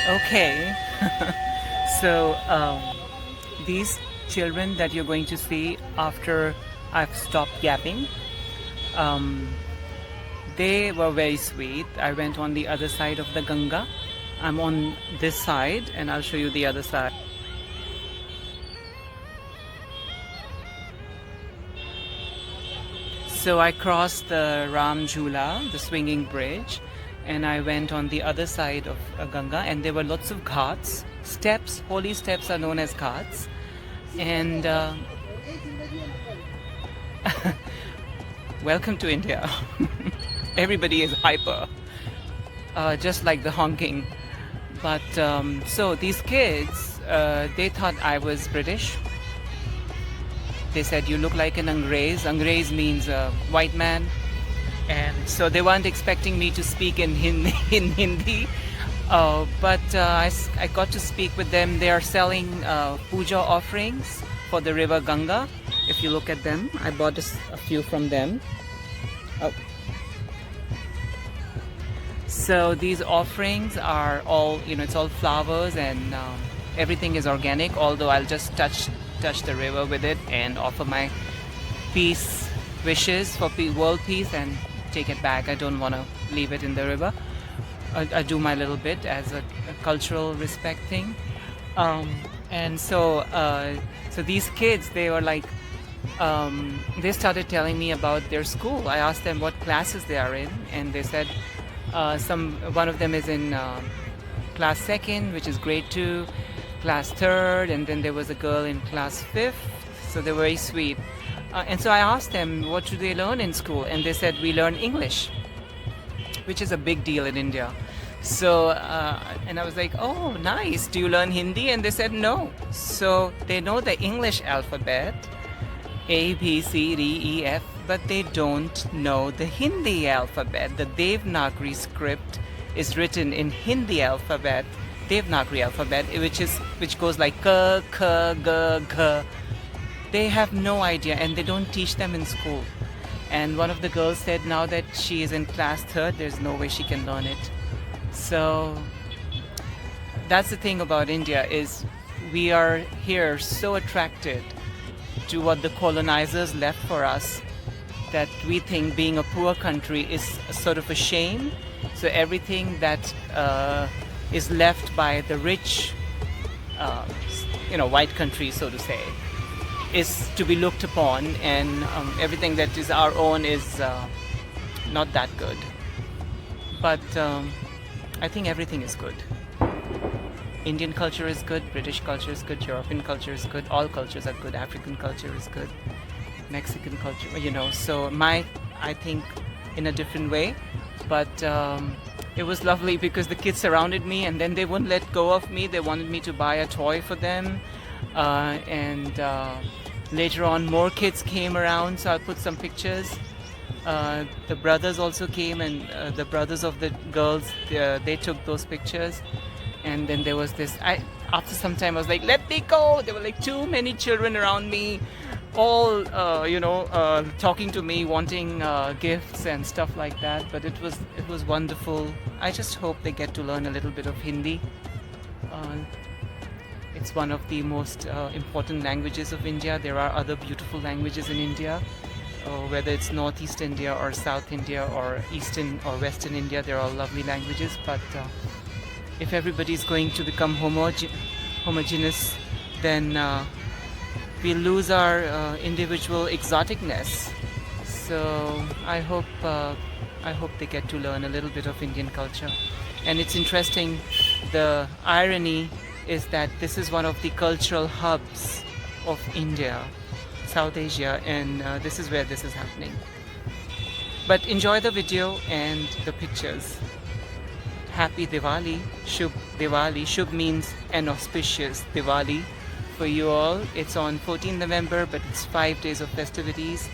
Okay. So these children that you're going to see after I've stopped yapping, um, they were very sweet. I went on the other side of the Ganga. I'm on this side and I'll show you the other side. So I crossed the Ram Jhula, the swinging bridge, and I went on the other side of Ganga, and there were lots of ghats, steps. Holy steps are known as ghats, and welcome to India. Everybody is hyper, just like the honking. But so these kids, they thought I was British. They said, you look like an Angrez. Angrez means white man. And so they weren't expecting me to speak in Hindi. But I got to speak with them. They are selling puja offerings for the river Ganga. If you look at them, I bought a few from them. Oh. So these offerings are all, it's all flowers, and everything is organic, although I'll just touch the river with it and offer my peace wishes for world peace and take it back. I don't want to leave it in the river. I do my little bit as a cultural respect thing. And so these kids, they were like, they started telling me about their school. I asked them what classes they are in, and they said one of them is in class 2nd, which is grade 2, class 3rd, and then there was a girl in class 5th. So they were very sweet. And so I asked them, what do they learn in school? And they said, we learn English, which is a big deal in India. So, and I was like, oh, nice. Do you learn Hindi? And they said, no. So they know the English alphabet, A, B, C, D, E, F, but they don't know the Hindi alphabet. The Devanagari script is written in Hindi alphabet, Devanagari alphabet, which goes like K, K, G, G. They have no idea, and they don't teach them in school. And one of the girls said now that she is in class 3rd, there's no way she can learn it. So that's the thing about India, is we are here so attracted to what the colonizers left for us that we think being a poor country is sort of a shame. So everything that is left by the rich, white country, so to say, is to be looked upon, and everything that is our own is not that good. But I think everything is good. Indian culture is good, British culture is good, European culture is good, all cultures are good, African culture is good, Mexican culture, so I think in a different way. But it was lovely because the kids surrounded me, and then they wouldn't let go of me. They wanted me to buy a toy for them. And later on, more kids came around, so I'll put some pictures. The brothers also came, and the brothers of the girls, they took those pictures. And then there was this, after some time I was like, let me go. There were like too many children around me, all talking to me, wanting gifts and stuff like that. But it was wonderful. I just hope they get to learn a little bit of Hindi. It's one of the most important languages of India. There are other beautiful languages in India, whether it's Northeast India or South India or Eastern or Western India. They're all lovely languages. But if everybody's going to become homogeneous, then we lose our individual exoticness. So I hope they get to learn a little bit of Indian culture. And it's interesting, the irony is that this is one of the cultural hubs of India, South Asia, and this is where this is happening. But enjoy the video and the pictures. Happy Diwali, Shubh Diwali. Shubh means an auspicious Diwali for you all. It's on 14 November, but it's 5 days of festivities,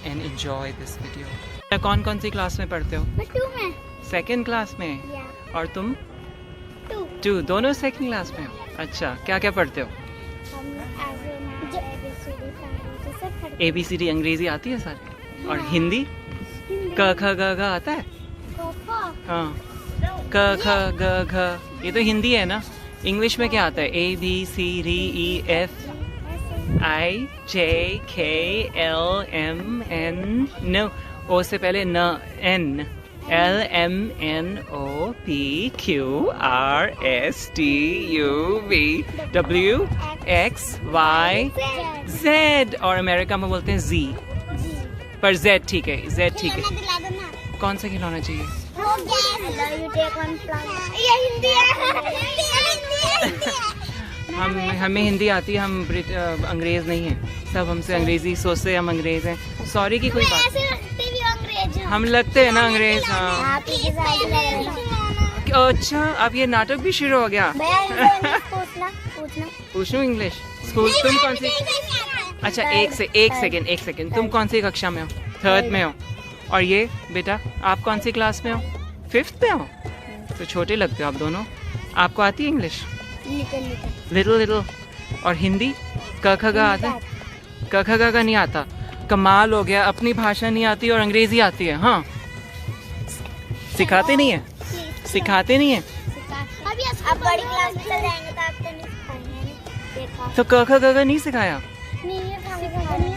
and enjoy this video. कौन-कौन सी class में पढ़ते हो? मैं 2 में। Second class में? Yeah. और तुम? 2 दोनों सेकंड क्लास में? अच्छा, क्या-क्या पढ़ते हो? ABCD अंग्रेजी आती है सारी? और हिंदी? क ख ग घ आता है? पापा हाँ। क ख ग घ, ये तो हिंदी है ना। इंग्लिश में क्या आता है? A B C D E F I J K L M N, no, O से पहले न, N, L M N O P Q R S T U V W X Y Z, और America में बोलते हैं Z, पर Z ठीक है, Z ठीक है। दिला दो ना। कौन सा खिलौना चाहिए? हमें हिंदी आती है, हम अंग्रेज नहीं हैं। सब हमसे अंग्रेजी सोचते हैं, हम अंग्रेज हैं। सॉरी की कोई बात, हम लगते हैं ना अंग्रेज। हाँ अच्छा, अब ये नाटक भी शुरू हो गया। पूछ लूं इंग्लिश? स्कूल तुम कौन सी? अच्छा एक सेकेंड, तुम कौन सी कक्षा में हो? 3rd में हो। और ये बेटा आप कौन सी क्लास में हो? 5th में हो। तो छोटे लगते हो आप दोनों। आपको आती है इंग्लिश? लिटिल। और हिंदी? क ख ग आता है? क ख ग का नहीं आता। कमाल हो गया, अपनी भाषा नहीं आती और अंग्रेजी आती है। हाँ, सिखाते नहीं है? अब बड़ी क्लास में चल जाएंगे तो आपको नहीं सिखाएंगे। तो क ख ग नहीं सिखाया? नहीं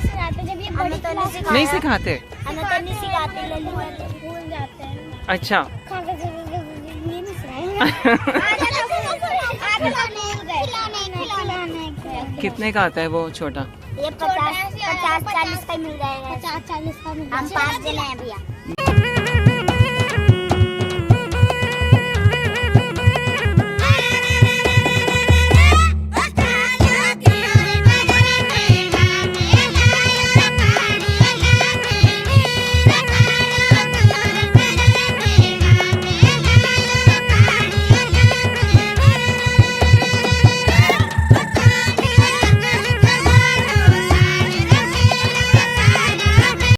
सिखाते, जब ये बड़ी क्लास में नहीं सिखाते? हमें तो नहीं सिखाते, भूल जाते हैं। अच्छा कितने का आता है वो छोटा? ये 50-40 का मिल जाएगा। 50-40 का मिल जाएगा। हम 5 जने हैं भैया।